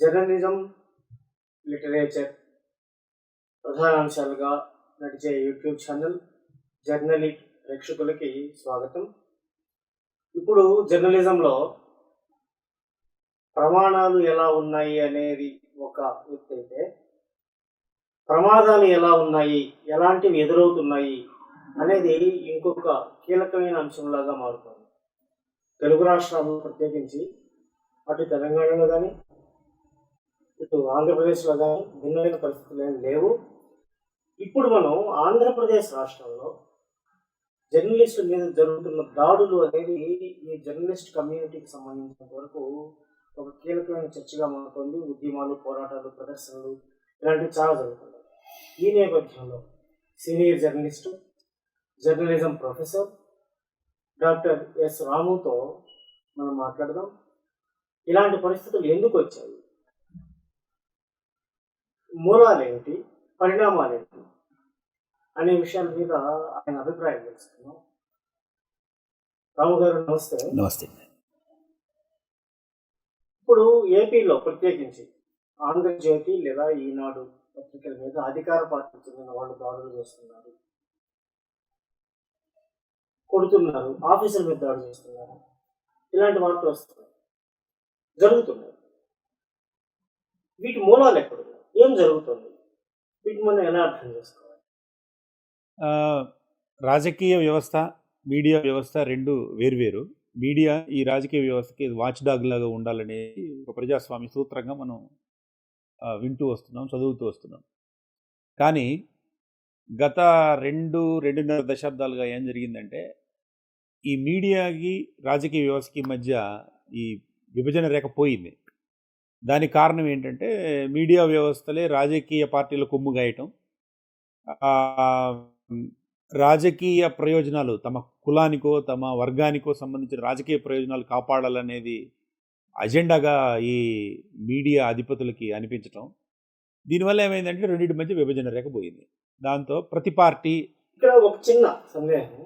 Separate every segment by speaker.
Speaker 1: Journalism, literature ప్రధానాంశాలుగా నడిచే YouTube channel జర్నలిట్ ప్రేక్షకులకి స్వాగతం. ఇప్పుడు జర్నలిజంలో ప్రమాణాలు ఎలా ఉన్నాయి అనేది ఒక ఎత్తు అయితే, ప్రమాదాలు ఎలా ఉన్నాయి, ఎలాంటివి ఎదురవుతున్నాయి అనేది ఇంకొక కీలకమైన అంశంలాగా మారుతుంది. తెలుగు రాష్ట్రాల్లో ప్రత్యేకించి అటు తెలంగాణలో కానీ ఇటు ఆంధ్రప్రదేశ్లో కానీ భిన్నమైన పరిస్థితులు ఏం లేవు. ఇప్పుడు మనం ఆంధ్రప్రదేశ్ రాష్ట్రంలో జర్నలిస్టుల మీద జరుగుతున్న దాడులు అనేది ఈ జర్నలిస్ట్ కమ్యూనిటీకి సంబంధించినంత వరకు ఒక కీలకమైన చర్చగా మారుతుంది. ఉద్యమాలు, పోరాటాలు, ప్రదర్శనలు ఇలాంటివి చాలా జరుగుతున్నాయి. ఈ నేపథ్యంలో senior journalist, journalism professor doctor S రాముతో మనం మాట్లాడదాం. ఇలాంటి పరిస్థితులు ఎందుకు వచ్చాయి, మూలాలేంటి, పరిణామాలేంటి అనే విషయాల మీద ఆయన అభిప్రాయం తెలుసుకున్నాం. రాము గారు నమస్తే.
Speaker 2: నమస్తే.
Speaker 1: ఇప్పుడు ఏపీలో ప్రత్యేకించి ఆంధ్రజ్యోతి లేదా ఈనాడు పత్రికల మీద అధికార పార్టీకి చెందిన వాళ్ళు దాడులు చేస్తున్నారు, కొడుతున్నారు, ఆఫీసుల మీద దాడులు చేస్తున్నారు, ఇలాంటి వార్తలు వస్తున్నాయి, జరుగుతున్నాయి. వీటి మూలాలు ఎక్కడున్నాయి, ఏం జరుగుతుంది, వీటిని మనం ఎలా అర్థం చేసుకోవాలి?
Speaker 2: రాజకీయ వ్యవస్థ, మీడియా వ్యవస్థ రెండు వేర్వేరు. మీడియా ఈ రాజకీయ వ్యవస్థకి వాచ్ డాగ్ లాగా ఉండాలనేది ఒక ప్రజాస్వామ్య సూత్రంగా మనం వింటూ వస్తున్నాం, చదువుతూ వస్తున్నాం. కానీ గత రెండున్నర దశాబ్దాలుగా ఏం జరిగిందంటే, ఈ మీడియాకి రాజకీయ వ్యవస్థకి మధ్య ఈ విభజన రేఖ పోయింది. దానికి కారణం ఏంటంటే, మీడియా వ్యవస్థలే రాజకీయ పార్టీల కొమ్ము గాయటం, రాజకీయ ప్రయోజనాలు తమ కులానికో తమ వర్గానికో సంబంధించిన రాజకీయ ప్రయోజనాలు కాపాడాలనేది అజెండాగా ఈ మీడియా అధిపతులకి అనిపించటం. దీనివల్ల ఏమైందంటే రెండింటి మధ్య విభజన రేఖ పోయింది. దాంతో ప్రతి పార్టీ,
Speaker 1: ఇక్కడ ఒక చిన్న సందేహం,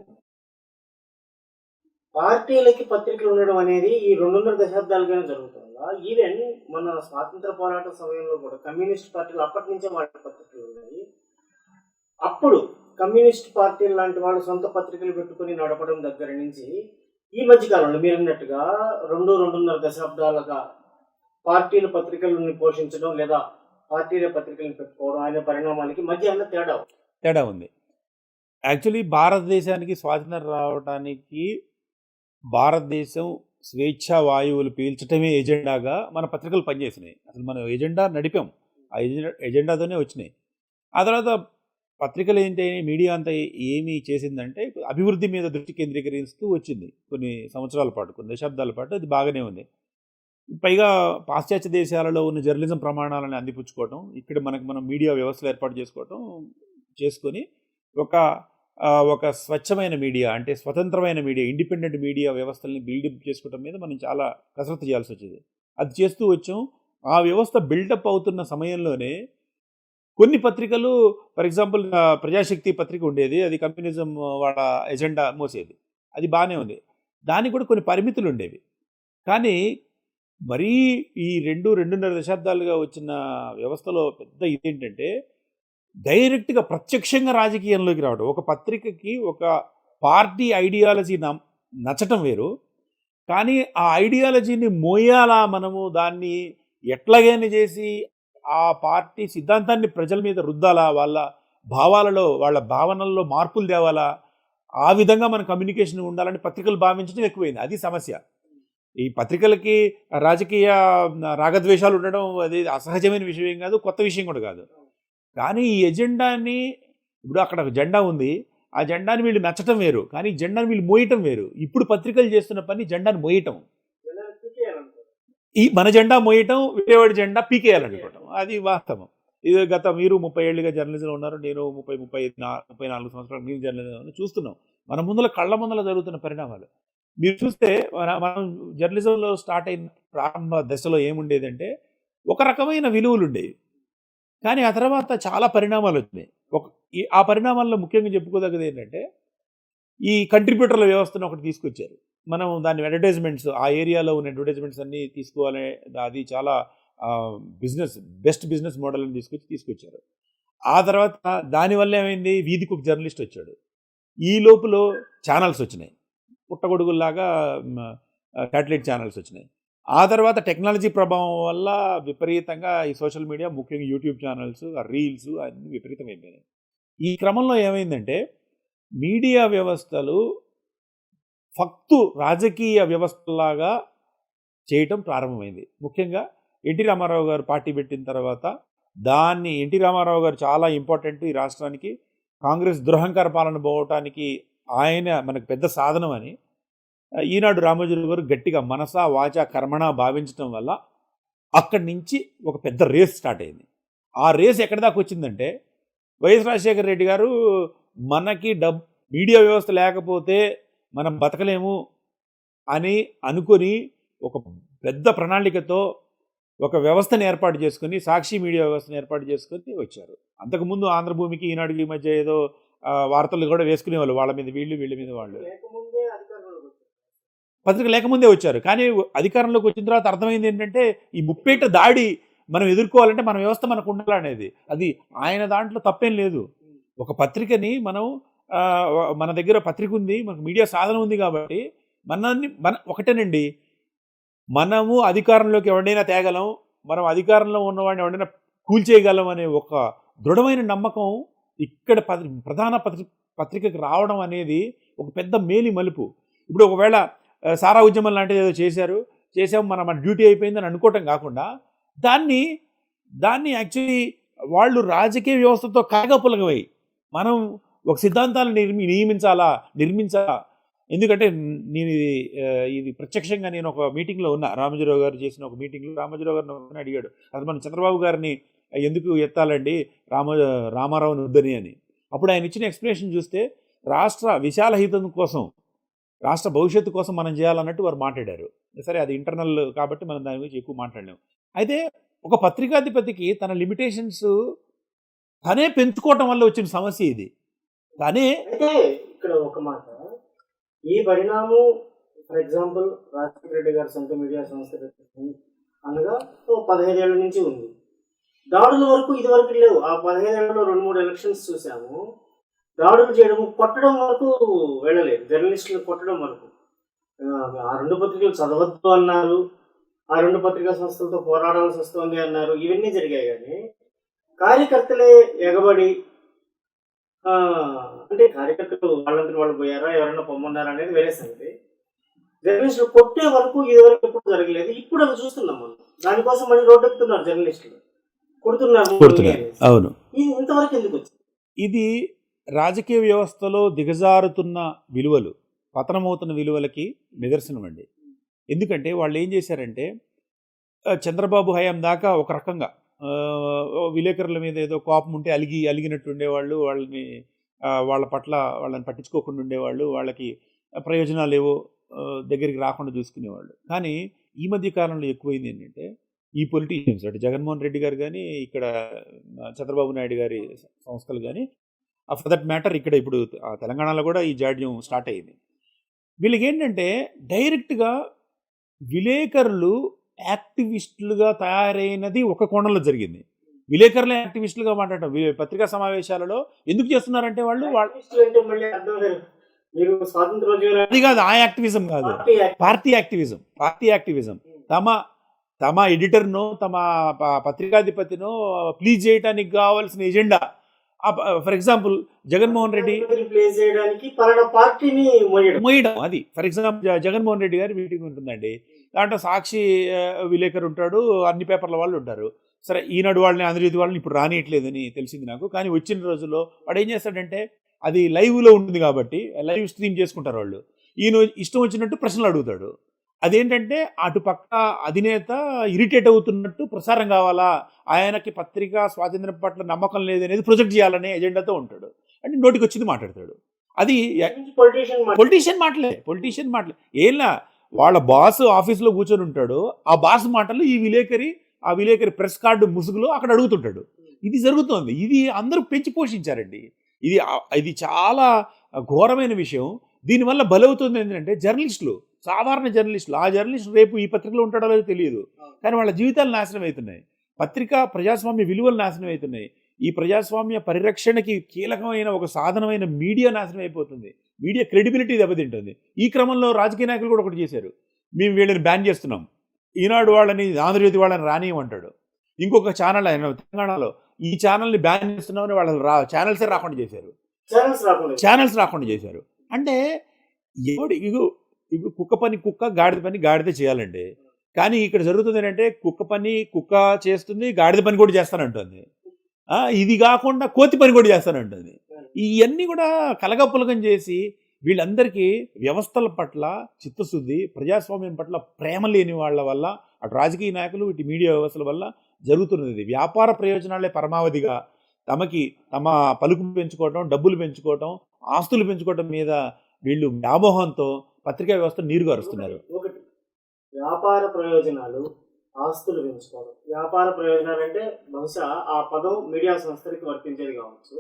Speaker 1: పార్టీలకి పత్రికలు ఉండడం అనేది ఈ 2.5 దశాబ్దాలుగానే జరుగుతుందా? ఈవెన్ మన స్వాతంత్ర పోరాట సమయంలో కూడా కమ్యూనిస్ట్ పార్టీలు అప్పటి నుంచే వాళ్ళ పత్రికలు ఉన్నాయి. అప్పుడు కమ్యూనిస్ట్ పార్టీలు లాంటి వాళ్ళు సొంత పత్రికలు పెట్టుకుని నడపడం దగ్గర నుంచి ఈ మధ్యకాలంలో మీరు అన్నట్టుగా 2.5 దశాబ్దాలుగా పార్టీల పత్రికలను పోషించడం లేదా పార్టీల పత్రికలను పెట్టుకోవడం అనే పరిణామాలకి మధ్య అన్న తేడా ఉంది.
Speaker 2: యాక్చువల్లీ భారతదేశానికి స్వాతంత్రం రావడానికి భారతదేశం స్వేచ్ఛా వాయువులు పీల్చటమే ఎజెండాగా మన పత్రికలు పనిచేసినాయి. అసలు మనం ఎజెండా నడిపాం, ఆ ఎజెండాతోనే వచ్చినాయి. ఆ తర్వాత పత్రికలు ఏంటి, మీడియా అంతా ఏమి చేసిందంటే అభివృద్ధి మీద దృష్టి కేంద్రీకరిస్తూ వచ్చింది. కొన్ని సంవత్సరాల పాటు, కొన్ని దశాబ్దాల పాటు అది బాగానే ఉంది. పైగా పాశ్చాత్య దేశాలలో ఉన్న జర్నలిజం ప్రమాణాలను అందిపుచ్చుకోవటం, ఇక్కడ మనం మీడియా వ్యవస్థలు ఏర్పాటు చేసుకొని ఒక స్వచ్ఛమైన మీడియా, అంటే స్వతంత్రమైన మీడియా, ఇండిపెండెంట్ మీడియా వ్యవస్థల్ని బిల్డప్ చేసుకోవడం మీద మనం చాలా కసరత్తు చేయాల్సి వచ్చింది. అది చేస్తూ వచ్చాం. ఆ వ్యవస్థ బిల్డప్ అవుతున్న సమయంలోనే కొన్ని పత్రికలు, ఫర్ ఎగ్జాంపుల్ ప్రజాశక్తి పత్రిక ఉండేది, అది కమ్యూనిజం వాళ్ళ ఎజెండా మోసేది, అది బాగానే ఉంది. దానికి కూడా కొన్ని పరిమితులు ఉండేవి. కానీ మరీ ఈ 2.5 దశాబ్దాలుగా వచ్చిన వ్యవస్థలో పెద్ద ఇదేంటంటే, డైరెక్ట్గా ప్రత్యక్షంగా రాజకీయంలోకి రావడం. ఒక పత్రికకి ఒక పార్టీ ఐడియాలజీ నచ్చటం వేరు, కానీ ఆ ఐడియాలజీని మోయాలా, మనము దాన్ని ఎట్లాగైనా చేసి ఆ పార్టీ సిద్ధాంతాన్ని ప్రజల మీద రుద్దాలా, వాళ్ళ భావాలలో వాళ్ళ భావనల్లో మార్పులు తేవాలా, ఆ విధంగా మన కమ్యూనికేషన్ ఉండాలని పత్రికలు భావించడం ఎక్కువైంది. అది సమస్య. ఈ పత్రికలకి రాజకీయ రాగద్వేషాలు ఉండడం అది అసహజమైన విషయం కాదు, కొత్త విషయం కూడా కాదు. కానీ ఈ ఎజెండాని, ఇప్పుడు అక్కడ ఒక జెండా ఉంది, ఆ జెండాని వీళ్ళు నచ్చటం వేరు, కానీ జెండాని వీళ్ళు మోయటం వేరు. ఇప్పుడు పత్రికలు చేస్తున్న పని జెండాని మోయటం, ఈ మన జెండా మోయటం, వేరేవాడి జెండా పీకేయాలనుకోవటం, అది వాస్తవం. ఇది గత మీరు 30 ఏళ్ళుగా జర్నలిజంలో ఉన్నారు, నేను 34 సంవత్సరాలు మీరు జర్నలిజం చూస్తున్నాం. మన ముందర కళ్ళ ముందర జరుగుతున్న పరిణామాలు మీరు చూస్తే, మనం జర్నలిజంలో స్టార్ట్ అయిన ప్రారంభ దశలో ఏముండేదంటే ఒక రకమైన విలువలు ఉండేవి. కానీ ఆ తర్వాత చాలా పరిణామాలు వచ్చినాయి. ఆ పరిణామాల్లో ముఖ్యంగా చెప్పుకోదగ్గది ఏంటంటే, ఈ కంట్రిబ్యూటర్ల వ్యవస్థను ఒకటి తీసుకొచ్చారు. మనం దాన్ని అడ్వర్టైజ్మెంట్స్, ఆ ఏరియాలో ఉన్న అడ్వర్టైజ్మెంట్స్ అన్నీ తీసుకోవాలి, అది చాలా బెస్ట్ బిజినెస్ మోడల్ని తీసుకొచ్చారు. ఆ తర్వాత దానివల్ల ఏమైంది, వీధికి ఒక జర్నలిస్ట్ వచ్చాడు. ఈ లోపల ఛానల్స్ వచ్చినాయి, పుట్టగొడుగుల్లాగా శాటిలైట్ ఛానల్స్ వచ్చినాయి. ఆ తర్వాత టెక్నాలజీ ప్రభావం వల్ల విపరీతంగా ఈ సోషల్ మీడియా, ముఖ్యంగా యూట్యూబ్ ఛానల్స్, రీల్స్ అన్నీ విపరీతమైపోయినాయి. ఈ క్రమంలో ఏమైందంటే మీడియా వ్యవస్థలు ఫక్తు రాజకీయ వ్యవస్థలాగా చేయటం ప్రారంభమైంది. ముఖ్యంగా ఎన్టీ రామారావు గారు పార్టీ పెట్టిన తర్వాత దాన్ని, ఎన్టీ రామారావు గారు చాలా ఇంపార్టెంట్ ఈ రాష్ట్రానికి, కాంగ్రెస్ దురహంకార పాలన పోవటానికి ఆయన మనకు పెద్ద సాధనం అని ఈనాడు రామోజీరావు గారు గట్టిగా మనసా వాచా కర్మణ భావించడం వల్ల అక్కడి నుంచి ఒక పెద్ద రేస్ స్టార్ట్ అయింది. ఆ రేస్ ఎక్కడి దాకా వచ్చిందంటే వైఎస్ రాజశేఖర రెడ్డి గారు మనకి మీడియా వ్యవస్థ లేకపోతే మనం బతకలేము అని అనుకొని ఒక పెద్ద ప్రణాళికతో ఒక వ్యవస్థను ఏర్పాటు చేసుకుని, సాక్షి మీడియా వ్యవస్థను ఏర్పాటు చేసుకుని వచ్చారు. అంతకుముందు ఆంధ్రభూమికి, ఈనాడుకి ఈ మధ్య ఏదో వార్తలు కూడా వేసుకునేవాళ్ళు, వాళ్ళ మీద వీళ్ళు, వీళ్ళ మీద వాళ్ళు. పత్రిక లేకముందే వచ్చారు. కానీ అధికారంలోకి వచ్చిన తర్వాత అర్థమైంది ఏంటంటే ఈ ముప్పేట దాడి మనం ఎదుర్కోవాలంటే మన వ్యవస్థ మనకు ఉండాలనేది. అది ఆయన దాంట్లో తప్పేం లేదు. ఒక పత్రికని మనం మన దగ్గర పత్రిక ఉంది, మనకు మీడియా సాధనం ఉంది కాబట్టి ఒకటేనండి, మనము అధికారంలోకి ఎవరైనా తేగలం, మనం అధికారంలో ఉన్నవాడిని ఎవరైనా కూల్చేయగలం అనే ఒక దృఢమైన నమ్మకం ఇక్కడ ప్రధాన పత్రికకు రావడం అనేది ఒక పెద్ద మేలి మలుపు. ఇప్పుడు ఒకవేళ సారా ఉద్యమం లాంటిది ఏదో చేసాము మన డ్యూటీ అయిపోయిందని అనుకోవటం కాకుండా దాన్ని యాక్చువల్లీ వాళ్ళు రాజకీయ వ్యవస్థతో కాగపులగవై మనం ఒక సిద్ధాంతాలను నిర్మించాలా. ఎందుకంటే నేను ఇది ప్రత్యక్షంగా నేను ఒక మీటింగ్లో ఉన్నా, రామోజీరావు గారు చేసిన ఒక మీటింగ్లో రామోజీరావు గారిని అడిగాడు, అసలు మనం చంద్రబాబు గారిని ఎందుకు ఎత్తాలండి రామారావుని వద్దని అని. అప్పుడు ఆయన ఇచ్చిన ఎక్స్ప్లెనేషన్ చూస్తే రాష్ట్ర విశాల హితం కోసం, రాష్ట్ర భవిష్యత్తు కోసం మనం చేయాలన్నట్టు వారు మాట్లాడారు. సరే, అది ఇంటర్నల్ కాబట్టి మనం దాని గురించి ఎక్కువ మాట్లాడలేము. అయితే ఒక పత్రికాధిపతికి తన లిమిటేషన్స్ తనే పెంచుకోవటం వల్ల వచ్చిన సమస్య ఇది.
Speaker 1: అయితే ఇక్కడ ఒక మాట, ఈ పరిణామం ఫర్ ఎగ్జాంపుల్ రాజశేఖర రెడ్డి గారి సొంత మీడియా సంస్థ అనగా 15 ఏళ్ళ నుంచి ఉంది. దాడుల వరకు ఇది వరకు లేవు. ఆ 15 ఏళ్లలో 2-3 ఎలక్షన్స్ చూసాము. దాడులు చేయడం, కొట్టడం వరకు వెళ్ళలేదు. జర్నలిస్టులు కొట్టడం వరకు. ఆ 2 పత్రికలు చదవద్దు అన్నారు, ఆ 2 పత్రికా సంస్థలతో పోరాడాల్సి వస్తుంది అన్నారు. ఇవన్నీ జరిగాయి. కానీ కార్యకర్తలే ఎగబడి, అంటే కార్యకర్తలు వాళ్ళంతా వాళ్ళు పోయారా, ఎవరైనా పొమ్మన్నారా అనేది వేరే సంగతి. జర్నలిస్టులు కొట్టే వరకు ఇదివరకు ఎప్పుడు జరగలేదు. ఇప్పుడు అవి చూస్తున్నాం మనం. దానికోసం మళ్ళీ రోడ్డు ఎక్కుతున్నారు జర్నలిస్టులు, కొడుతున్నారు.
Speaker 2: అవును,
Speaker 1: ఇది ఇంతవరకు ఎందుకు వచ్చింది?
Speaker 2: ఇది రాజకీయ వ్యవస్థలో దిగజారుతున్న విలువలు, పతనమవుతున్న విలువలకి నిదర్శనం అండి. ఎందుకంటే వాళ్ళు ఏం చేశారంటే చంద్రబాబు హయాం దాకా ఒక రకంగా విలేకరుల మీద ఏదో కోపం ఉంటే అలిగినట్టు ఉండేవాళ్ళు, వాళ్ళని పట్టించుకోకుండా ఉండేవాళ్ళు, వాళ్ళకి ప్రయోజనాలు ఏవో దగ్గరికి రాకుండా చూసుకునేవాళ్ళు. కానీ ఈ మధ్య కాలంలో ఎక్కువైంది ఏంటంటే ఈ పొలిటీషియన్స్, అటు జగన్మోహన్ రెడ్డి గారు కానీ, ఇక్కడ చంద్రబాబు నాయుడు గారి సంస్థలు కానీ, ఫర్ దట్ మ్యాటర్ ఇక్కడ ఇప్పుడు తెలంగాణలో కూడా ఈ జాడ్యం స్టార్ట్ అయ్యింది. వీళ్ళకి ఏంటంటే డైరెక్ట్గా విలేకరులు యాక్టివిస్టులుగా తయారైనది ఒక కోణంలో జరిగింది. విలేకరులే యాక్టివిస్టులుగా మాట్లాడటం పత్రికా సమావేశాలలో ఎందుకు చేస్తున్నారంటే వాళ్ళు అది కాదు, ఆ యాక్టివిజం కాదు, పార్టీ యాక్టివిజం. తమ ఎడిటర్నో తమ పత్రికాధిపతినో ప్లీజ్ చేయడానికి కావాల్సిన agenda. For example Jaganmohan Reddy మోయడం, అది ఫర్ ఎగ్జాంపుల్ జగన్మోహన్ రెడ్డి గారి మీటింగ్ ఉంటుందండి, దాంట్లో సాక్షి విలేకరు ఉంటాడు, అన్ని పేపర్ల వాళ్ళు ఉంటారు. సరే, ఈనాడు వాళ్ళని, ఆంధ్రజ్యోతి వాళ్ళని ఇప్పుడు రానియట్లేదని తెలిసింది నాకు. కానీ వచ్చిన రోజుల్లో వాడు ఏం చేస్తాడంటే, అది లైవ్లో ఉంటుంది కాబట్టి లైవ్ స్ట్రీమ్ చేసుకుంటారు వాళ్ళు. ఈయన ఇష్టం వచ్చినట్టు ప్రశ్నలు అడుగుతాడు. అదేంటంటే అటుపక్క అధినేత ఇరిటేట్ అవుతున్నట్టు ప్రసారం కావాలా, ఆయనకి పత్రికా స్వాతంత్ర్యం పట్ల నమ్మకం లేదనేది ప్రొజెక్ట్ చేయాలనే ఎజెండాతో ఉంటాడు. అంటే నోటికి వచ్చింది మాట్లాడతాడు. అది పొలిటీషియన్ మాటలే. ఏంలా వాళ్ళ బాస్ ఆఫీస్లో కూర్చొని ఉంటాడు, ఆ బాస్ మాటలు ఈ విలేకరి ప్రెస్ కార్డు ముసుగులో అక్కడ అడుగుతుంటాడు. ఇది జరుగుతోంది. ఇది అందరూ పెంచి పోషించారండి. ఇది చాలా ఘోరమైన విషయం. దీనివల్ల బలవుతుంది ఏంటంటే జర్నలిస్టులు సాధారణ జర్నలిస్టులు. ఆ జర్నలిస్ట్ రేపు ఈ పత్రికలో ఉంటాడో లేదో తెలియదు. కానీ వాళ్ళ జీవితాలు నాశనం అవుతున్నాయి. ప్రజాస్వామ్య విలువలు నాశనం అవుతున్నాయి. ఈ ప్రజాస్వామ్య పరిరక్షణకి కీలకమైన ఒక సాధనమైన మీడియా నాశనం అయిపోతుంది. మీడియా క్రెడిబిలిటీ దెబ్బతింటుంది. ఈ క్రమంలో రాజకీయ నాయకులు కూడా ఒకటి చేశారు. మేము వీళ్ళని బ్యాన్ చేస్తున్నాం, ఈనాడు వాళ్ళని, ఆంధ్రజ్యోతి వాళ్ళని రానియమంటాడు. ఇంకొక ఛానల్ ఆయన తెలంగాణలో ఈ ఛానల్ని బ్యాన్ చేస్తున్నామని వాళ్ళు ఛానల్సే రాకుండా చేశారు. ఛానల్స్ రాకుండా చేశారు. అంటే ఇగో కుక్క పని కుక్క, గాడిద పని గాడిద చేయాలండి. కానీ ఇక్కడ జరుగుతుంది ఏంటంటే కుక్క పని కుక్క చేస్తుంది, గాడిద పని కూడా చేస్తానంటుంది. ఇది కాకుండా కోతి పని కూడా చేస్తానంటుంది. ఇవన్నీ కూడా కలగపులగం చేసి వీళ్ళందరికీ వ్యవస్థల పట్ల చిత్తశుద్ధి, ప్రజాస్వామ్యం పట్ల ప్రేమ లేని వాళ్ళ వల్ల, అటు రాజకీయ నాయకులు, ఇటు మీడియా వ్యవస్థల వల్ల జరుగుతున్నది. వ్యాపార ప్రయోజనాలే పరమావధిగా తమ పలుకు పెంచుకోవటం, డబ్బులు పెంచుకోవటం, ఆస్తులు పెంచుకోవటం మీద వీళ్ళు వ్యామోహంతో పత్రికా వ్యవస్థ నీరుగారుస్తున్నారు.
Speaker 1: ఒకటి వ్యాపార ప్రయోజనాలు, ఆస్తులు పెంచుకోవడం. వ్యాపార ప్రయోజనాలు అంటే బహుశా ఆ పదం మీడియా సంస్థలకి వర్తించేది కావచ్చు.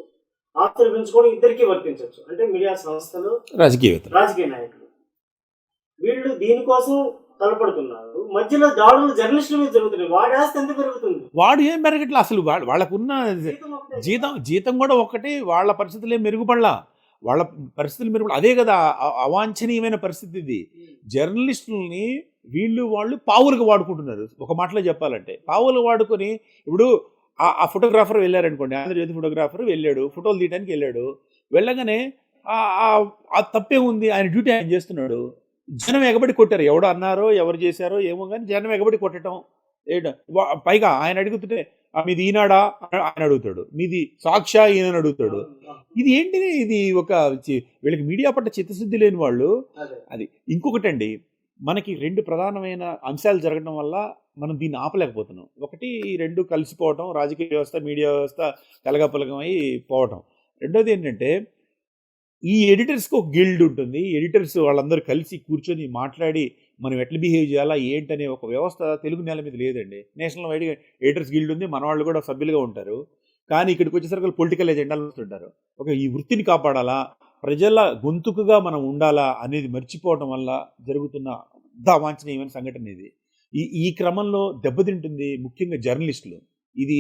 Speaker 1: ఆస్తులు పెంచుకోవడం ఇద్దరికి వర్తించవచ్చు. అంటే మీడియా సంస్థలు, రాజకీయ నాయకులు వీళ్ళు దీనికోసం తలపడుతున్నారు. మధ్యలో దాడులు జర్నలిస్టుల మీద జరుగుతున్నాయి. వాడి ఆస్తి ఎంత పెరుగుతుంది?
Speaker 2: వాడు ఏం పెరగట్లే అసలు. వాళ్ళకున్న జీతం కూడా ఒక్కటే. వాళ్ళ పరిస్థితులు ఏం మెరుగుపడలా. వాళ్ళ పరిస్థితులు మెరుగుపడ అదే కదా అవాంఛనీయమైన పరిస్థితి ఇది. జర్నలిస్టులని వాళ్ళు పావులుగా వాడుకుంటున్నారు. ఒక మాటలో చెప్పాలంటే పావులు వాడుకొని, ఇప్పుడు ఆ ఫోటోగ్రాఫర్ వెళ్ళారనుకోండి, ఆంధ్రజ్యోతి ఫోటోగ్రాఫర్ వెళ్ళాడు, ఫోటోలు తీయడానికి వెళ్ళాడు. వెళ్ళగానే ఆ తప్పే ఉంది, ఆయన డ్యూటీ ఆయన చేస్తున్నాడు. జనం ఎగబడి కొట్టారు. ఎవడో అన్నారో ఎవరు చేశారో ఏమో కానీ జనం ఎగబడి కొట్టడం. పైగా ఆయన అడుగుతుంటే మీది ఈనాడా ఆయన అడుగుతాడు, మీది సాక్షా ఈయన అడుగుతాడు. ఇది ఏంటిది? ఇది వీళ్ళకి మీడియా పట్ల చిత్తశుద్ధి లేని వాళ్ళు. అది ఇంకొకటి అండి, మనకి రెండు ప్రధానమైన అంశాలు జరగడం వల్ల మనం దీన్ని ఆపలేకపోతున్నాం. ఒకటి, ఈ రెండు కలిసిపోవటం, రాజకీయ వ్యవస్థ మీడియా వ్యవస్థ కలగపలగమై పోవటం. రెండోది ఏంటంటే, ఈ ఎడిటర్స్కి ఒక గిల్డ్ ఉంటుంది. ఎడిటర్స్ వాళ్ళందరూ కలిసి కూర్చొని మాట్లాడి మనం ఎట్లా బిహేవ్ చేయాలా ఏంటనే ఒక వ్యవస్థ తెలుగు నేల మీద లేదండి. నేషనల్ వైడ్గా ఎడిటర్స్ గిల్డ్ ఉంది, మన వాళ్ళు కూడా సభ్యులుగా ఉంటారు. కానీ ఇక్కడికి వచ్చేసరికి పొలిటికల్ ఎజెండాలు వస్తుంటారు. ఈ వృత్తిని కాపాడాలా, ప్రజల గొంతుకుగా మనం ఉండాలా అనేది మర్చిపోవడం వల్ల జరుగుతున్న అవాంఛనీయమైన సంఘటన ఇది. ఈ క్రమంలో దెబ్బతింటుంది ముఖ్యంగా జర్నలిస్టులు. ఇది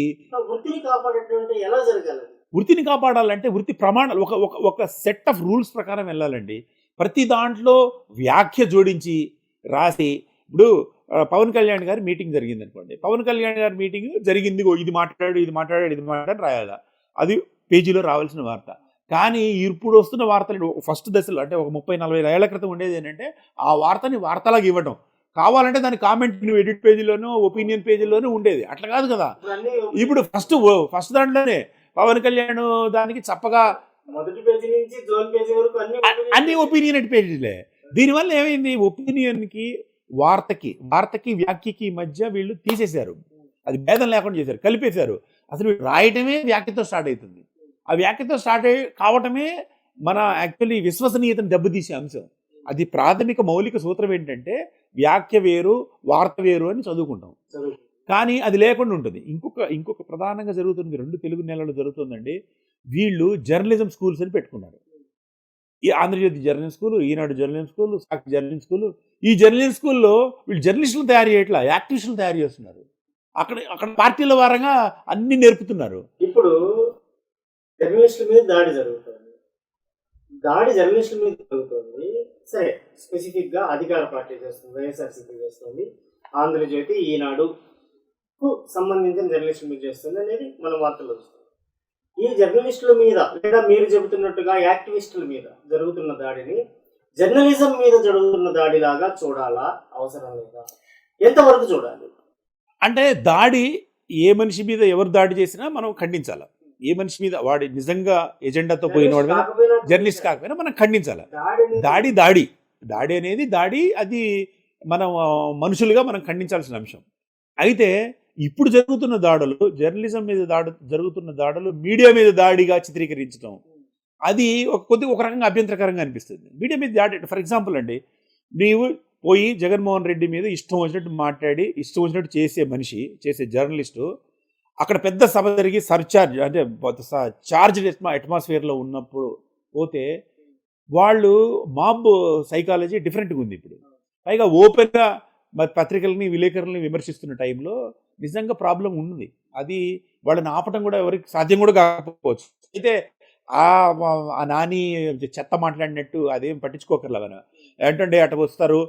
Speaker 1: వృత్తిని కాపాడేటువంటి ఎలా జరగాలి?
Speaker 2: వృత్తిని కాపాడాలంటే వృత్తి ప్రమాణాలు ఒక సెట్ ఆఫ్ రూల్స్ ప్రకారం వెళ్ళాలండి. ప్రతి దాంట్లో వ్యాఖ్య జోడించి రాసి, ఇప్పుడు పవన్ కళ్యాణ్ గారి మీటింగ్ జరిగింది అనుకోండి, పవన్ కళ్యాణ్ గారి మీటింగ్ జరిగింది, ఇది మాట్లాడాడు రాయాలా, అది పేజీలో రావాల్సిన వార్త. కానీ ఇప్పుడు వస్తున్న వార్తలు ఫస్ట్ దశలో, అంటే ఒక 30-40 ఏళ్ల క్రితం ఉండేది ఏంటంటే ఆ వార్తని వార్తలాగా ఇవ్వడం. కావాలంటే దాని కామెంట్ ఎడిట్ పేజీలోనూ ఒపీనియన్ పేజీలోనూ ఉండేది. అట్లా కాదు కదా. ఇప్పుడు ఫస్ట్ దాంట్లోనే పవన్ కళ్యాణ్ దానికి చప్పగా
Speaker 1: మొదటి పేజీ నుంచి జోన్ పేజీ వరకు
Speaker 2: అన్ని ఒపీనియన్ పేజీలే. దీనివల్ల ఏమైంది? ఒపీనియన్కి వార్తకి వ్యాఖ్యకి మధ్య వీళ్ళు తీసేశారు. అది భేదం లేకుండా చేశారు, కలిపేశారు. అసలు రాయటమే వ్యాఖ్యతో స్టార్ట్ అవుతుంది. ఆ వ్యాఖ్యతో స్టార్ట్ కావటమే మన యాక్చువల్లీ విశ్వసనీయతను దెబ్బతీసే అంశం. అది ప్రాథమిక మౌలిక సూత్రం ఏంటంటే వ్యాఖ్య వేరు, వార్త వేరు అని చదువుకుంటాం. కానీ అది లేకుండా ఉంటుంది. ఇంకొక ప్రధానంగా జరుగుతుంది, 2 తెలుగు నెలలు జరుగుతుందండి. వీళ్ళు జర్నలిజం స్కూల్స్ అని పెట్టుకున్నారు. ఈ ఆంధ్రజ్యోతి జర్నలిజం స్కూల్, ఈనాడు జర్నలిజం స్కూల్, సాక్షి జర్నలిజం స్కూల్. ఈ జర్నలిజం స్కూల్లో వీళ్ళు జర్నలిస్టులు తయారు చేయట్లా, యాక్టివిస్టులు తయారు చేస్తున్నారు. అక్కడ పార్టీల వారంగా అన్ని నేర్పుతున్నారు.
Speaker 1: ఇప్పుడు జర్నలిస్టుల మీద దాడి జరుగుతుంది. జర్నలిస్టుల మీద జరుగుతుంది. సరే, స్పెసిఫిక్ గా అధికార పార్టీ చేస్తుంది, వైఎస్ఆర్సీపీ చేస్తుంది, ఆంధ్రజ్యోతి ఈనాడు సంబంధించిన జర్నలిస్టుల మీద చేస్తుంది అనేది మనం వార్తలు వస్తుంది. ఈ జర్నలిస్టుల మీద లేదా మీరు చెబుతున్నట్టుగా యాక్టివిస్టుల మీద జరుగుతున్న దాడిని జర్నలిజం మీద జరుగుతున్న దాడిలాగా చూడాలా, అవసరం లేదా? ఎంతవరకు చూడాలి?
Speaker 2: అంటే దాడి ఏ మనిషి మీద ఎవరు దాడి చేసినా మనం ఖండించాలి. ఏ మనిషి మీద వాడి నిజంగా ఎజెండాతో పోయిన వాడి మీద, జర్నలిస్ట్ కాకపోయినా మనం ఖండించాలి. దాడి అనేది అది మనం మనుషులుగా మనం ఖండించాల్సిన అంశం. అయితే ఇప్పుడు జరుగుతున్న దాడులు, జర్నలిజం మీద జరుగుతున్న దాడులు మీడియా మీద దాడిగా చిత్రీకరించడం, అది ఒక రకంగా అభ్యంతరకరంగా అనిపిస్తుంది. మీడియా మీద దాడి, ఫర్ ఎగ్జాంపుల్ అండి, నీవు పోయి జగన్మోహన్ రెడ్డి మీద ఇష్టం వచ్చినట్టు మాట్లాడి ఇష్టం వచ్చినట్టు చేసే జర్నలిస్టు అక్కడ పెద్ద సభ జరిగి సర్చార్జ్ అంటే చార్జ్డ్ అట్మాస్ఫియర్లో ఉన్నప్పుడు పోతే వాళ్ళు మాబ్ సైకాలజీ డిఫరెంట్గా ఉంది. ఇప్పుడు పైగా ఓపెన్గా మరి పత్రికల్ని విలేకరుల్ని విమర్శిస్తున్న టైంలో నిజంగా ప్రాబ్లం ఉంది. అది వాళ్ళని ఆపటం కూడా ఎవరికి సాధ్యం కూడా కాకపోవచ్చు. అయితే ఆ నాని చెత్త మాట్లాడినట్టు అదేం పట్టించుకోకర్లే మనం. ఏంటంటే అటు వస్తారు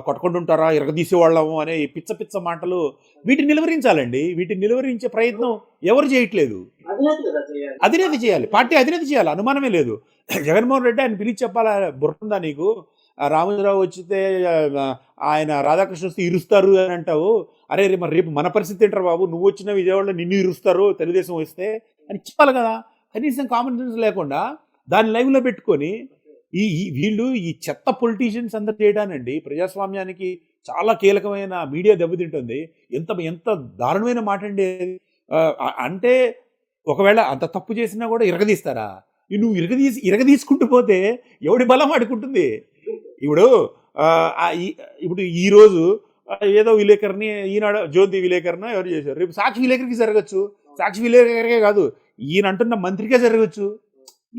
Speaker 2: కొట్టుకుంటుంటారా ఇరగదీసేవాళ్ళము అనే ఈ పిచ్చ పిచ్చ మాటలు వీటిని నిలువరించాలండి. వీటిని నిలువరించే ప్రయత్నం ఎవరు చేయట్లేదు.
Speaker 1: అధినేత కదా చేయాలి.
Speaker 2: అధినేత చేయాలి, పార్టీ అధినేత చేయాలి, అనుమానమే లేదు. జగన్మోహన్ రెడ్డి ఆయన పిలిచి చెప్పాలా, బుర్రుందా నీకు? రామోజీరావు వచ్చితే ఆయన రాధాకృష్ణ వస్తే ఇరుస్తారు అని అంటావు. అరే మరి రేపు మన పరిస్థితి ఏంటారు బాబు, నువ్వు వచ్చిన విజయవాడలో నిన్ను ఇరుస్తారు తెలుగుదేశం వస్తే అని చెప్పాలి కదా. కనీసం కామన్ సెన్స్ లేకుండా దాన్ని లైవ్లో పెట్టుకొని వీళ్ళు ఈ చెత్త పొలిటీషియన్స్ అందరు చేయడానండి ప్రజాస్వామ్యానికి చాలా కీలకమైన మీడియా దెబ్బతింటుంది. ఎంత ఎంత దారుణమైన మాట అండి. అంటే ఒకవేళ అంత తప్పు చేసినా కూడా ఇరగదీస్తారా? నువ్వు ఇరగదీసుకుంటూ పోతే ఎవడి బలం ఆడుకుంటుంది. ఇప్పుడు ఇప్పుడు ఈరోజు ఏదో విలేకరిని ఈనాడు జ్యోతి విలేకరణ ఎవరు చేశారు, రేపు సాక్షి విలేకరికి జరగచ్చు. సాక్షి విలేకరికే కాదు, ఈయన అంటున్న మంత్రికే జరగచ్చు.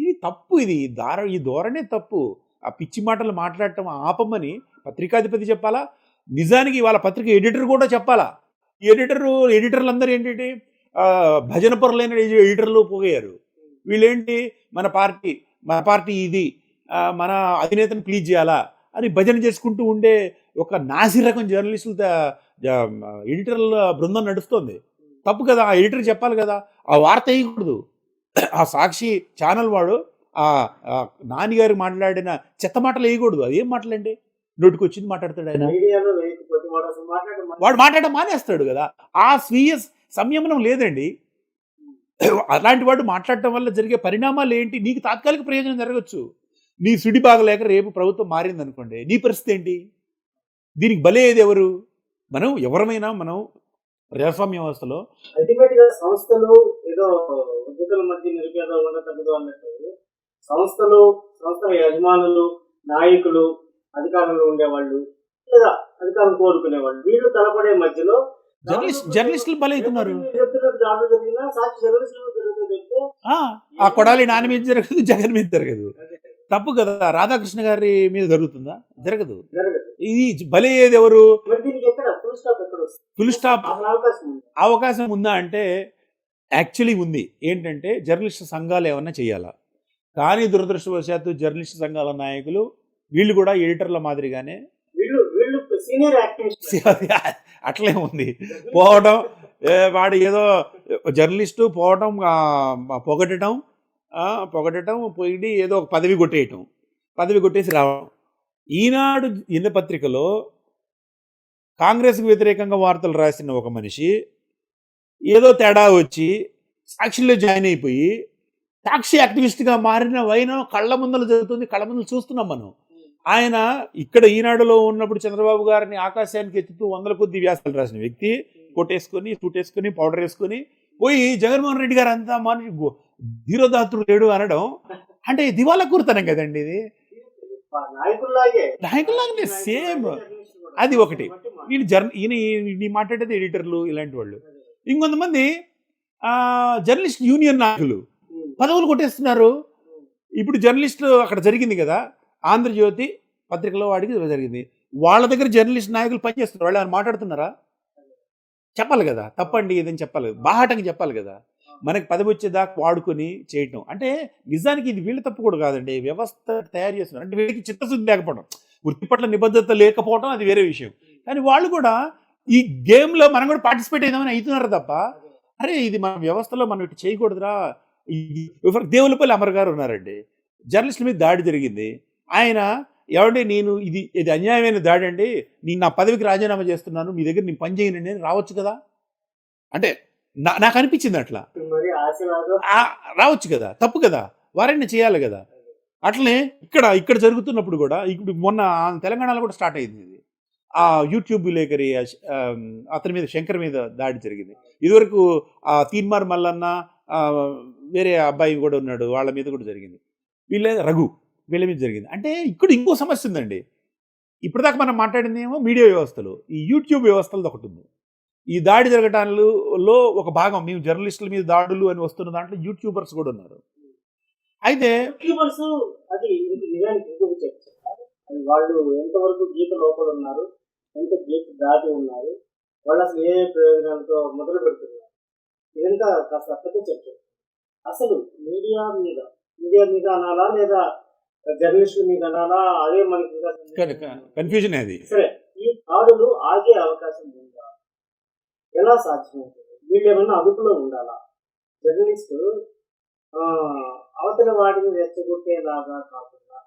Speaker 2: ఇది తప్పు, ఈ ధోరణే తప్పు. ఆ పిచ్చి మాటలు మాట్లాడటం ఆపమని పత్రికాధిపతి చెప్పాలా, నిజానికి వాళ్ళ పత్రిక ఎడిటర్ కూడా చెప్పాలా. ఎడిటర్లు అందరూ ఏంటంటే భజన పరులైన ఎడిటర్లు పోయారు. వీళ్ళేంటి మన పార్టీ ఇది, మన అధినేతను ప్లీజ్ చేయాలా అని భజన చేసుకుంటూ ఉండే ఒక నాసి రకం జర్నలిస్టుల ఎడిటర్ల బృందం నడుస్తుంది. తప్పు కదా, ఆ ఎడిటర్ చెప్పాలి కదా, ఆ వార్త వేయకూడదు. ఆ సాక్షి ఛానల్ వాడు ఆ నాన్నగారు మాట్లాడిన చెత్త మాటలు వేయకూడదు. అదేం మాటలండి, నోటికి వచ్చింది మాట్లాడతాడు ఆయన. వాడు మాట్లాడడం మానేస్తాడు కదా. ఆ స్వీయ సంయమనం లేదండి. అలాంటి వాడు మాట్లాడటం వల్ల జరిగే పరిణామాలు ఏంటి, నీకు తాత్కాలిక ప్రయోజనం జరగచ్చు. నీ సుడి బాగలేక రేపు ప్రభుత్వం మారింది అనుకోండి, నీ పరిస్థితి ఏంటి? దీనికి బలయ్యేది ఎవరు? మనం ప్రజాస్వామ్య వ్యవస్థలో
Speaker 1: అల్టిమేట్ గా సంస్థలు ఏదో ఉద్యోగుల మధ్య నిరుపేద ఉండదు అన్నట్టు సంస్థల యజమానులు, నాయకులు, అధికారంలో ఉండేవాళ్ళు లేదా అధికారం కోరుకునేవాళ్ళు వీళ్ళు తలపడే మధ్యలో
Speaker 2: జర్నలిస్టులు బలవుతున్నారు.
Speaker 1: దాడులు జరిగినా సాక్షి జర్నలిస్టులు జరుగుతుంది.
Speaker 2: ఆ కొడాలి నాని మీద జరగదు, జగన్ మీద జరగదు. తప్పు కదా. రాధాకృష్ణ గారి మీద జరుగుతుందా? జరగదు. ఇది బలయ్యేది ఎవరు? ఫుల్ స్టాప్ అవకాశం ఉందా అంటే యాక్చువల్లీ ఉంది. ఏంటంటే జర్నలిస్ట్ సంఘాలు ఏమన్నా చేయాలా, కానీ దురదృష్టవశాత్తు జర్నలిస్ట్ సంఘాల నాయకులు వీళ్ళు కూడా ఎడిటర్ల మాదిరిగానే అట్లే ఉంది. పోవడం, వాడు ఏదో జర్నలిస్టు పోవడం, పొగడటం పోయి ఏదో ఒక పదవి కొట్టేసి రావడం. ఈనాడు దినపత్రికలో కాంగ్రెస్కి వ్యతిరేకంగా వార్తలు రాసిన ఒక మనిషి ఏదో తేడా వచ్చి సాక్షిలో జాయిన్ అయిపోయి సాక్షి యాక్టివిస్ట్గా మారిన వైనం కళ్ళ ముందలు జరుగుతుంది, కళ్ళ ముందలు చూస్తున్నాం మనం. ఆయన ఇక్కడ ఈనాడులో ఉన్నప్పుడు చంద్రబాబు గారిని ఆకాశానికి ఎత్తుతూ 100 కొద్ది వ్యాసాలు రాసిన వ్యక్తి కొట్టేసుకొని సూటేసుకొని పౌడర్ వేసుకొని పోయి జగన్మోహన్ రెడ్డి గారు అంతా మనిషి ధీరోదాత్రుడు లేడు అనడం అంటే దివాలా కూరుతనం కదండి. ఇది నాయకుల్లాగే సేమ్. అది ఒకటి. ఈయన మాట్లాడేది ఎడిటర్లు ఇలాంటి వాళ్ళు. ఇంకొంతమంది జర్నలిస్ట్ యూనియన్ నాయకులు పదవులు కొట్టేస్తున్నారు. ఇప్పుడు జర్నలిస్టులు అక్కడ జరిగింది కదా, ఆంధ్రజ్యోతి పత్రికలో వాడికి జరిగింది. వాళ్ళ దగ్గర జర్నలిస్ట్ నాయకులు పనిచేస్తున్నారు. వాళ్ళు ఆయన మాట్లాడుతున్నారా? చెప్పాలి కదా, తప్పండి ఇదని చెప్పాలి, బాహాటంగా చెప్పాలి కదా. మనకి పదవి వచ్చేదాకా వాడుకొని చేయటం అంటే నిజానికి ఇది వీళ్ళ తప్పు కూడా కాదండి, వ్యవస్థ తయారు చేస్తున్నారు. అంటే వీళ్ళకి చిత్తశుద్ధి లేకపోవడం, వృత్తి పట్ల నిబద్ధత లేకపోవడం అది వేరే విషయం. కానీ వాళ్ళు కూడా ఈ గేమ్లో మనం కూడా పార్టిసిపేట్ అయిదామని అవుతున్నారు తప్ప, అరే ఇది మన వ్యవస్థలో మనం ఇటు చేయకూడదురా. దేవులపల్లి అమర్ గారు ఉన్నారండి, జర్నలిస్టుల మీద దాడి జరిగింది. ఆయన ఏమంటే నేను ఇది అన్యాయమైన దాడి అండి, నేను నా పదవికి రాజీనామా చేస్తున్నాను, మీ దగ్గర నేను పని చేయనండి అని రావచ్చు కదా. అంటే నాకు అనిపించింది అట్లా రావచ్చు కదా, తప్పు కదా, వారైనా చేయాలి కదా. అట్లనే ఇక్కడ జరుగుతున్నప్పుడు కూడా ఇప్పుడు మొన్న తెలంగాణలో కూడా స్టార్ట్ అయింది ఇది. ఆ యూట్యూబ్ విలేకరి అతని మీద, శంకర్ మీద దాడి జరిగింది. ఇదివరకు తీన్మార్ మల్లన్న వేరే అబ్బాయి కూడా ఉన్నాడు, వాళ్ళ మీద కూడా జరిగింది. వీళ్ళ మీద జరిగింది. అంటే ఇక్కడ ఇంకో సమస్య ఉందండి. ఇప్పటిదాకా మనం మాట్లాడిందేమో మీడియా వ్యవస్థలో, ఈ యూట్యూబ్ వ్యవస్థలో ఒకటి ఉంది. ఈ దాడి జరగటాలలో ఒక భాగం మేము జర్నలిస్టుల మీద దాడులు అని వస్తున్న దాంట్లో యూట్యూబర్స్ కూడా ఉన్నారు. అయితే
Speaker 1: అది వాళ్ళు ఎంతవరకు గీత లోపల ఉన్నారు, ఎంత గీత దాటి ఉన్నారు, వాళ్ళు అసలు ఏ ప్రయోజనాలతో మొదలు పెడుతున్నారు, ఇదంతా కాస్త పెద్ద చర్చ. అసలు మీడియా మీద అనాలా లేదా జర్నలిస్టుల మీద అనాలా, అదే మనకి ఇంకా
Speaker 2: కన్ఫ్యూజన్ అది.
Speaker 1: సరే, ఈ దాడులు ఆగే అవకాశం ఉందా? ఎలా సాధ్యమవుతుంది? వీళ్ళు ఏమన్నా అదుపులో ఉండాలా? జర్నలిస్టు అవతల వాటిని రెచ్చగొట్టేలాగా కాకుండా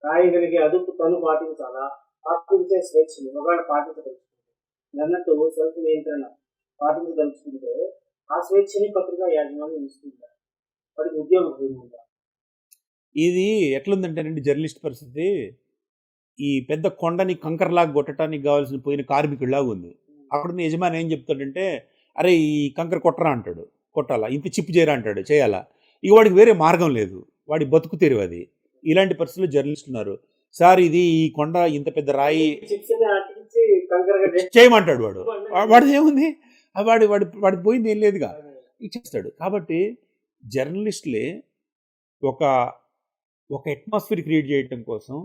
Speaker 1: రాయగలిగే అదుపు తను పాటించాలా? పాటించే స్వేచ్ఛని ఒకవేళ పాటించదలుచుకుంటే, అన్నట్టు సెల్ఫ్ నియంత్రణ పాటించదలుచుకుంటే ఆ స్వేచ్ఛని పత్రికా యాజమాన్యం ఇస్తుందా? వాడికి ఉద్యోగం ఉందా?
Speaker 2: ఇది ఎట్లుందంటేనండి జర్నలిస్ట్ పరిస్థితి, ఈ పెద్ద కొండని కంకరలాగా కొట్టడానికి కావాల్సిన పోయిన కార్మికుడిలాగా ఉంది. అక్కడున్న యజమాని ఏం చెప్తాడంటే, అరే ఈ కంకర కొట్టరా అంటాడు, కొట్టాలా, ఇంత చిప్పు చేయరా అంటాడు, చేయాలా. ఇక వాడికి వేరే మార్గం లేదు, వాడి బతుకు తెరువు అది. ఇలాంటి పరిస్థితుల్లో జర్నలిస్టులు ఉన్నారు. సార్ ఇది ఈ కొండ ఇంత పెద్ద రాయి చేయమంటాడు వాడు. వాడిది ఏముంది, వాడి వాడి వాడికి పోయింది ఏం లేదుగా, ఇచ్చేస్తాడు. కాబట్టి జర్నలిస్టులే ఒక అట్మాస్ఫియర్ క్రియేట్ చేయడం కోసం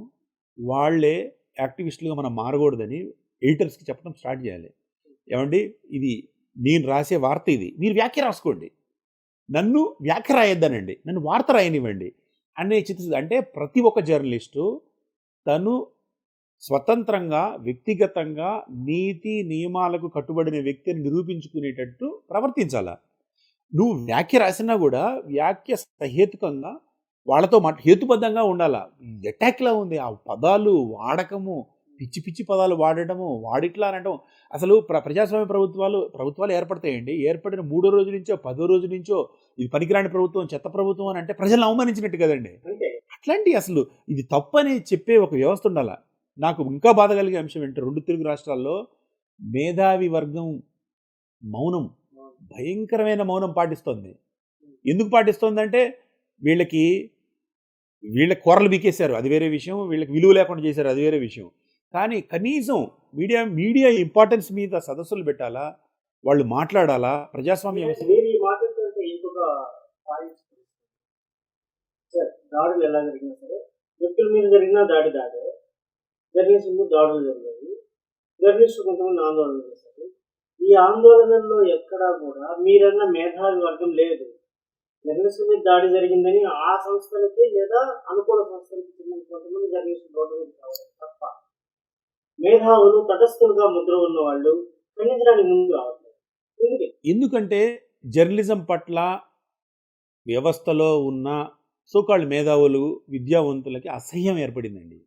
Speaker 2: వాళ్ళే యాక్టివిస్టులుగా మనం మారకూడదని ఎడిటర్స్కి చెప్పడం స్టార్ట్ చేయాలి. ఏమండి, ఇది నేను రాసే వార్త, ఇది మీరు వ్యాఖ్య రాసుకోండి, నన్ను వ్యాఖ్య రాయొద్దనండి, నన్ను వార్త రాయనివ్వండి అనే చిత్ర. అంటే ప్రతి ఒక్క జర్నలిస్టు తను స్వతంత్రంగా వ్యక్తిగతంగా నీతి నియమాలకు కట్టుబడిన వ్యక్తిని నిరూపించుకునేటట్టు ప్రవర్తించాల. నువ్వు వ్యాఖ్య రాసినా కూడా వ్యాఖ్య సహేతుకంగా వాళ్ళతో హేతుబద్ధంగా ఉండాలా. అటాక్లా ఉంది ఆ పదాలు వాడకము, పిచ్చి పిచ్చి పదాలు వాడటము, వాడిట్లా అనటం. అసలు ప్రజాస్వామ్య ప్రభుత్వాలు ఏర్పడతాయండి, ఏర్పడిన 3వ రోజు నుంచో 10వ రోజు నుంచో ఇది పనికిరాని ప్రభుత్వం, చెత్త ప్రభుత్వం అని అంటే ప్రజలను అవమానించినట్టు కదండి. అట్లాంటి అసలు ఇది తప్పని చెప్పే ఒక వ్యవస్థ ఉండాల. నాకు ఇంకా బాధ కలిగే అంశం ఏంటంటే 2 తెలుగు రాష్ట్రాల్లో మేధావి వర్గం మౌనం, భయంకరమైన మౌనం పాటిస్తోంది. ఎందుకు పాటిస్తోందంటే వీళ్ళ కూరలు బీకేశారు, అది వేరే విషయం, వీళ్ళకి విలువ లేకుండా చేశారు, అది వేరే విషయం. కానీ కనీసం మీడియా ఇంపార్టెన్స్ మీద సదస్సులు పెట్టాలా, వాళ్ళు మాట్లాడాలా, ప్రజాస్వామ్య వ్యవస్థ.
Speaker 1: దాడులు ఎలా జరిగినా సరే, వ్యక్తుల మీద జరిగినా దాడే, జర్నలిస్టుల మీద దాడులు జరిగాయి, జర్నలిస్టులు కొంతమంది ఆందోళన చేశారు. ఈ ఆందోళనల్లో ఎక్కడా కూడా మీరన్న మేధావి వర్గం లేదు. జర్నలిస్టుల మీద దాడి జరిగిందని ఆ సంస్థలకి లేదా అనుకూల సంస్థలకి చెందిన కొంతమంది జర్నలిస్టులు రోడ్డు మీద కావాలి తప్ప, మేధావులు తటస్థులుగా ముద్ర ఉన్న వాళ్ళు ఖండించడానికి ముందు రావట్లేదు.
Speaker 2: ఎందుకంటే జర్నలిజం పట్ల వ్యవస్థలో ఉన్న సోకాళ్ళు మేధావులు విద్యావంతులకి అసహ్యం ఏర్పడిందండి.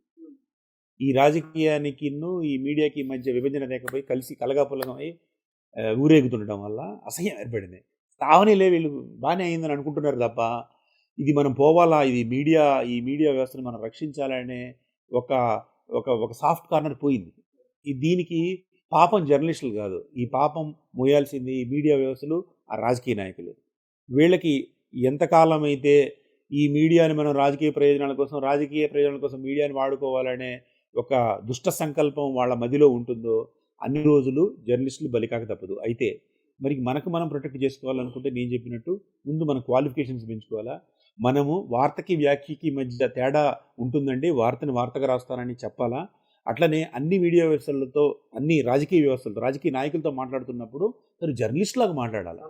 Speaker 2: ఈ రాజకీయానికి ఈ మీడియాకి మధ్య విభజన రేఖపై కలిసి కలగాపులగమై ఊరేగుతుండటం వల్ల అసహ్యం ఏర్పడింది. తావనిలే వీళ్ళు బాగానే అయిందని అనుకుంటున్నారు తప్ప, ఇది మనం పోవాలా, ఇది ఈ మీడియా వ్యవస్థను మనం రక్షించాలనే ఒక సాఫ్ట్ కార్నర్ పోయింది. దీనికి పాపం జర్నలిస్టులు కాదు, ఈ పాపం మోయాల్సింది ఈ మీడియా వ్యవస్థలు, ఆ రాజకీయ నాయకులు. వీళ్ళకి ఎంతకాలం అయితే ఈ మీడియాని మనం రాజకీయ ప్రయోజనాల కోసం మీడియాని వాడుకోవాలనే ఒక దుష్ట సంకల్పం వాళ్ళ మదిలో ఉంటుందో అన్ని రోజులు జర్నలిస్టులు బలికాక తప్పదు. అయితే మరి మనం ప్రొటెక్ట్ చేసుకోవాలనుకుంటే నేను చెప్పినట్టు ముందు మన క్వాలిఫికేషన్స్ పెంచుకోవాలా. మనము వార్తకి వ్యాఖ్యకి మధ్య తేడా ఉంటుందండి, వార్తని వార్తగా రాస్తానని చెప్పాలా. అట్లనే అన్ని మీడియా వ్యవస్థలతో, అన్ని రాజకీయ వ్యవస్థలతో, రాజకీయ నాయకులతో మాట్లాడుతున్నప్పుడు తను జర్నలిస్టులాగా మాట్లాడాలా,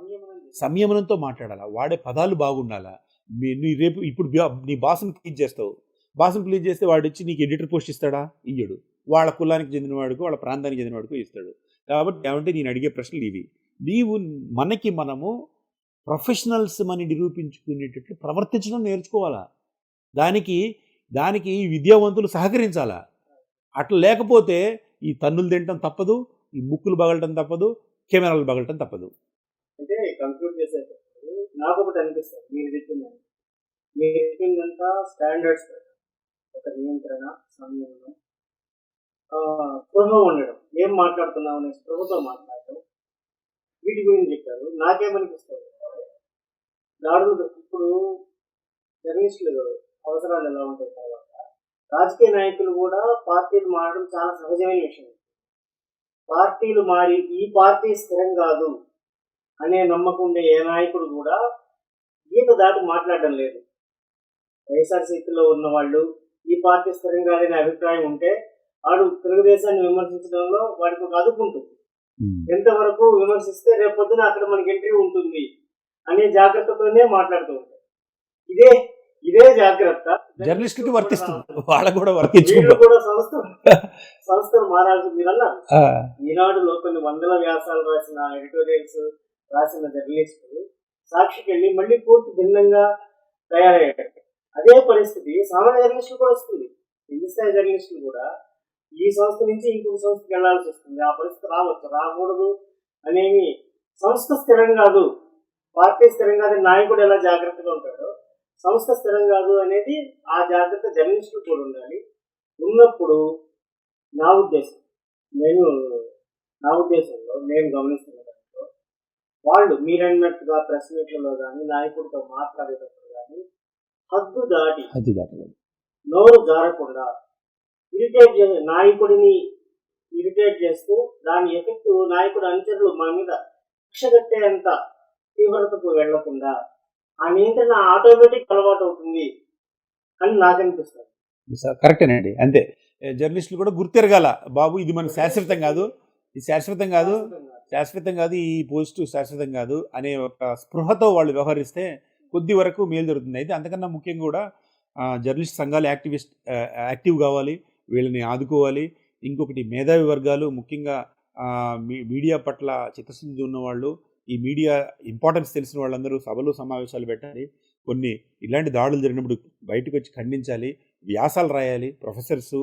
Speaker 2: సంయమనంతో మాట్లాడాలా, వాడే పదాలు బాగుండాలా. ఇప్పుడు నీ బాస్ని ప్లీజ్ చేస్తావు, బాస్ని ప్లీజ్ చేస్తే వాడు వచ్చి నీకు ఎడిటర్ పోస్ట్ ఇస్తాడా? ఇయ్యడు. వాళ్ళ కులానికి చెందినవాడికి, వాళ్ళ ప్రాంతానికి చెందినవాడికి ఇస్తాడు. కాబట్టి ఏమంటే నేను అడిగే ప్రశ్నలు ఇవి. మనము ప్రొఫెషనల్స్ అని నిరూపించుకునేటట్లు ప్రవర్తించడం నేర్చుకోవాలా. దానికి విద్యావంతులు సహకరించాలా. అట్లా లేకపోతే ఈ తన్నులు తినటం తప్పదు, ఈ ముక్కులు పగలటం తప్పదు, కెమెరాలు పగలటం తప్పదు.
Speaker 1: అంటే కంక్లూడ్ చేసేటప్పుడు నాకు ఒకటి అనిపిస్తుంది, మీరు చెప్పిందంతా స్టాండర్డ్స్, ఒక నియంత్రణ, సంయమనం, స్పృహ ఉండడం, ఏం మాట్లాడుతున్నాం అనే స్పృహతో మాట్లాడటం, వీటి గురించి చెప్పారు. నాకేమనిపిస్తుంది, దాడులు ఇప్పుడు జర్నలిస్టులు అవసరాలు ఎలా ఉంటాయి, తర్వాత రాజకీయ నాయకులు కూడా పార్టీలు మారడం చాలా సహజమైన విషయం. పార్టీలు మారి ఈ పార్టీ స్థిరం కాదు అనే నమ్మకం ఉండే ఏ నాయకుడు కూడా గీత దాటి మాట్లాడడం లేదు. వైఎస్ఆర్సీపీలో ఉన్న వాళ్ళు ఈ పార్టీ స్థిరంగా అనే అభిప్రాయం ఉంటే వాడు తెలుగుదేశాన్ని విమర్శించడంలో వాడికి ఒక అదుపు ఉంటుంది. ఎంతవరకు విమర్శిస్తే రేపొద్దున అక్కడ మనకి ఎంట్రీ ఉంటుంది అనే జాగ్రత్తతోనే మాట్లాడుతూ ఉంటారు. ఇదే ఇదే జాగ్రత్త
Speaker 2: జర్నలిస్టులకి వర్తిస్తుంది, వాళ్ళకు కూడా
Speaker 1: వీళ్ళు
Speaker 2: వర్తించుకుంటాం.
Speaker 1: కూడా సంస్థలు మారాల్సి మీరు అన్నారు. ఈనాడులో కొన్ని వందల వ్యాసాలు రాసిన ఎడిటోరియల్స్ రాసిన జర్నలిస్టులు సాక్షికి వెళ్ళి మళ్ళీ పూర్తి భిన్నంగా తయారయ్యారు. అదే పరిస్థితి సామాన్య జర్నలిస్టులు కూడా వస్తుంది. కింది స్థాయి జర్నలిస్టులు కూడా ఈ సంస్థ నుంచి ఇంకొక సంస్థకి వెళ్లాల్సి వస్తుంది. ఆ పరిస్థితి రావచ్చు, రాకూడదు అనేవి. సంస్థ స్థిరం కాదు, పార్టీ స్థిరం కాదు, నాయకుడు ఎలా జాగ్రత్తగా ఉంటాడో సంస్థ స్థిరం కాదు అనేది ఆ జాగ్రత్త జర్నలిస్టులు కూడా ఉండాలి. ఉన్నప్పుడు నా ఉద్దేశంలో నేను గమనిస్తున్న దాంట్లో వాళ్ళు మీరన్నట్టుగా ప్రెస్ మీట్లలో కానీ నాయకుడితో మాట్లాడేటప్పుడు కానీ హద్దు దాటి నోరు జారకుండా నాయకుడిని ఇరిటేట్ చేస్తూ దాని ఎఫెక్ట్ నాయకుడు అనుచరులు మన మీద కక్ష కట్టేంత తీవ్రతకు వెళ్లకుండా ఆ నియంత్రణ ఆటోమేటిక్ అలవాటు అవుతుంది అని నాకు అనిపిస్తుంది.
Speaker 2: కరెక్టేనండి, అంతే. జర్నలిస్టులు కూడా గుర్తెరగాల, బాబు ఇది మన శాశ్వతం కాదు, ఇది శాశ్వతం కాదు, ఈ పోస్టు శాశ్వతం కాదు అనే ఒక స్పృహతో వాళ్ళు వ్యవహరిస్తే కొద్ది వరకు మేలు జరుగుతుంది. అయితే అంతకన్నా ముఖ్యంగా కూడా జర్నలిస్ట్ సంఘాలు యాక్టివ్ కావాలి, వీళ్ళని ఆదుకోవాలి. ఇంకొకటి మేధావి వర్గాలు, ముఖ్యంగా మీడియా పట్ల చిత్తశుద్ధి ఉన్నవాళ్ళు, ఈ మీడియా ఇంపార్టెన్స్ తెలిసిన వాళ్ళందరూ సభలు సమావేశాలు పెట్టాలి. కొన్ని ఇలాంటి దాడులు జరిగినప్పుడు బయటకు వచ్చి ఖండించాలి, వ్యాసాలు రాయాలి. ప్రొఫెసర్సు,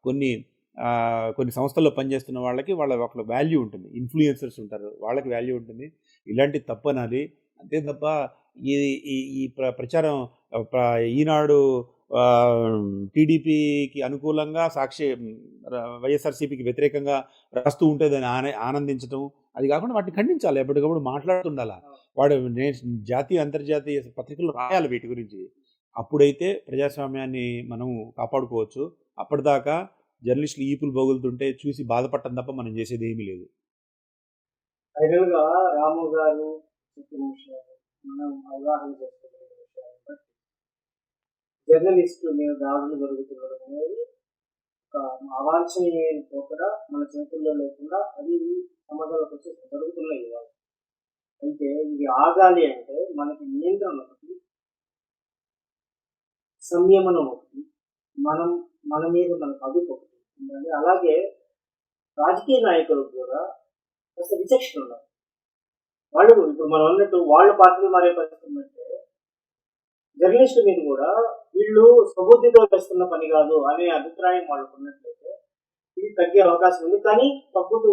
Speaker 2: కొన్ని సంస్థల్లో పనిచేస్తున్న వాళ్ళకి వాళ్ళ వాల్యూ ఉంటుంది, ఇన్ఫ్లుయెన్సర్స్ ఉంటారు, వాళ్ళకి వాల్యూ ఉంటుంది. ఇలాంటి తప్పనాలి, అంతే తప్ప ఈ ప్రచారం ఈనాడు టీడీపీకి అనుకూలంగా, సాక్షి వైఎస్ఆర్సీపీకి వ్యతిరేకంగా రాస్తూ ఉంటే దాన్ని ఆనందించడం, అది కాకుండా వాటిని ఖండించాలి, ఎప్పటికప్పుడు మాట్లాడుతుండాలి. వాడు జాతీయ అంతర్జాతీయ పత్రికలు రాయాలి వీటి గురించి. అప్పుడైతే ప్రజాస్వామ్యాన్ని మనం కాపాడుకోవచ్చు. అప్పటిదాకా జర్నలిస్టులు ఈపులు బగులుతుంటే చూసి బాధపడటం తప్ప మనం చేసేది ఏమీ లేదు.
Speaker 1: ఫైనల్గా రాము గారు చెప్పిన విషయాలు మనం అవగాహన చేసుకోగలిగిన విషయాలు బట్టి జర్నలిస్టుల మీద దాడులు జరుగుతుండడం అనేది ఒక అవాంఛనీయమైన పోకడ, మన చేతుల్లో లేకుండా అది సమాజంలోకి వచ్చి జరుగుతున్నాయి ఇవాళ. అయితే ఇది ఆగాలి అంటే మనకి నియంత్రణ ఒకటి, సంయమనం ఒకటి, మన మీద మనకు అదుపు ఒకటి ఉండాలి. అలాగే రాజకీయ నాయకులకు కూడా కాస్త విచక్షణ ఉండాలి. వాళ్ళు ఇప్పుడు మనం అన్నట్టు వాళ్ళ పార్టీలు మారే పరిస్థితి ఉందంటే జర్నలిస్టు మీద కూడా వీళ్ళు స్వబుద్ధితో చేస్తున్న పని కాదు అనే అభిప్రాయం వాళ్ళకు ఉన్నట్లయితే ఇది తగ్గే అవకాశం ఉంది. కానీ తగ్గుతూ